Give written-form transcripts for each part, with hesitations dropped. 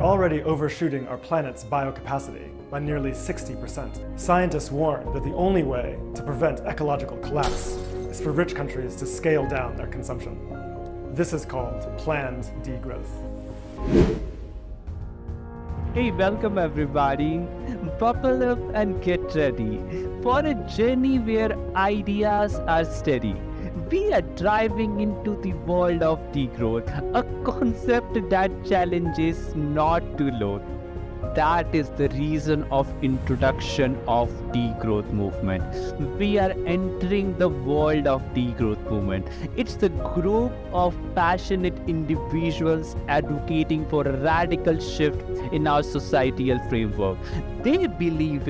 already overshooting our planet's biocapacity by nearly 60%. Scientists warn that the only way to prevent ecological collapse is for rich countries to scale down their consumption. This is called planned degrowth. Hey, welcome everybody. Buckle up and get ready for a journey where ideas are steady. We are driving into the world of degrowth, a concept that challenges not to loathe. That is the reason of introduction of degrowth movement. We are entering the world of degrowth movement. It's the group of passionate individuals advocating for a radical shift in our societal framework. They believe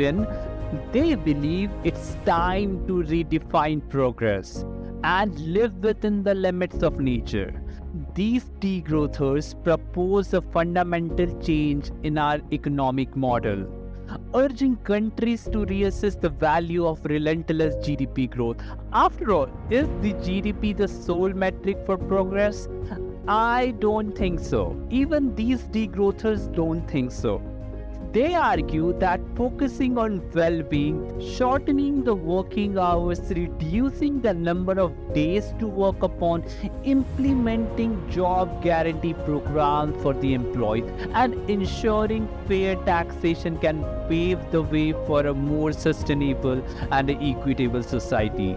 it's time to redefine progress and live within the limits of nature. These degrowthers propose a fundamental change in our economic model, urging countries to reassess the value of relentless GDP growth. After all, is the GDP the sole metric for progress? I don't think so. Even these degrowthers don't think so. They argue that focusing on well-being, shortening the working hours, reducing the number of days to work upon, implementing job guarantee programs for the employees, and ensuring fair taxation can pave the way for a more sustainable and equitable society.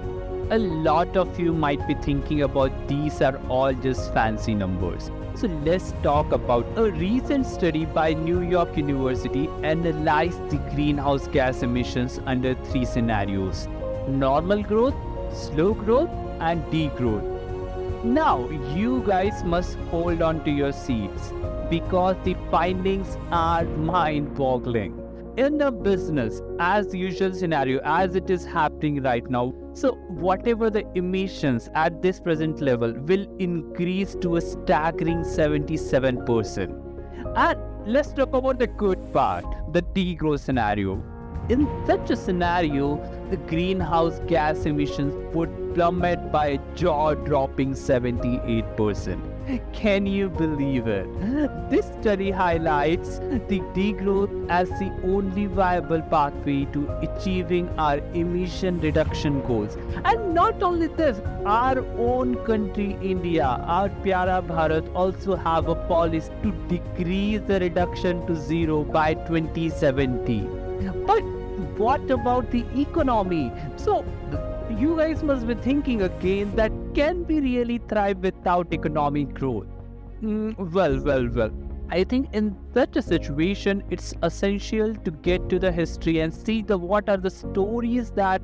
A lot of you might be thinking about these are all just fancy numbers. So let's talk about a recent study by New York University analyzed the greenhouse gas emissions under 3 scenarios: normal growth, slow growth, and degrowth. Now you guys must hold on to your seats because the findings are mind-boggling. In a business as usual scenario as it is happening right now, so whatever the emissions at this present level will increase to a staggering 77%. And let's talk about the good part, the degrowth scenario. In such a scenario, the greenhouse gas emissions would plummet by a jaw-dropping 78%. Can you believe it? This study highlights the degrowth as the only viable pathway to achieving our emission reduction goals. And not only this, our own country, India, our Pyara Bharat, also have a policy to decrease the reduction to zero by 2070. But what about the economy? So you guys must be thinking again that can we really thrive without economic growth? Well. I think in such a situation, it's essential to get to the history and see what are the stories that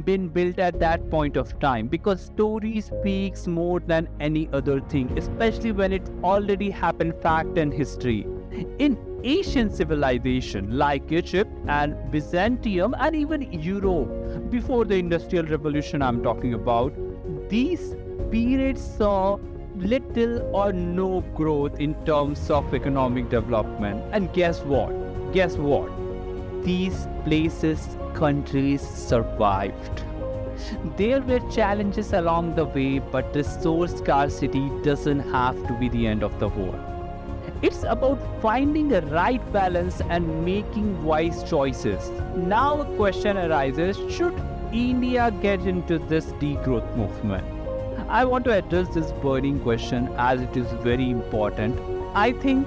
been built at that point of time, because story speaks more than any other thing, especially when it already happened fact and history. In Asian civilization like Egypt and Byzantium and even Europe before the Industrial Revolution I'm talking about, these periods saw little or no growth in terms of economic development. And guess what? These countries survived. There were challenges along the way, but resource scarcity doesn't have to be the end of the world. It's about finding the right balance and making wise choices. Now a question arises, should India get into this degrowth movement? I want to address this burning question as it is very important. I think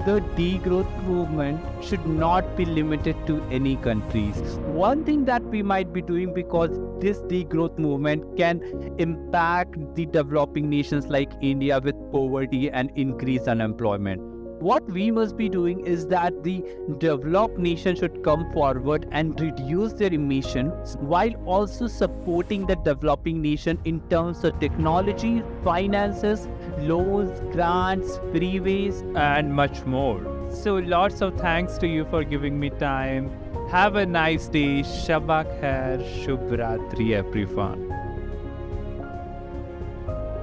the degrowth movement should not be limited to any countries. One thing that we might be doing, because this degrowth movement can impact the developing nations like India with poverty and increased unemployment. What we must be doing is that the developed nation should come forward and reduce their emissions while also supporting the developing nation in terms of technology, finances, loans, grants, freeways, and much more. So lots of thanks to you for giving me time. Have a nice day. Shabak Khair. Shubh Ratri everyone.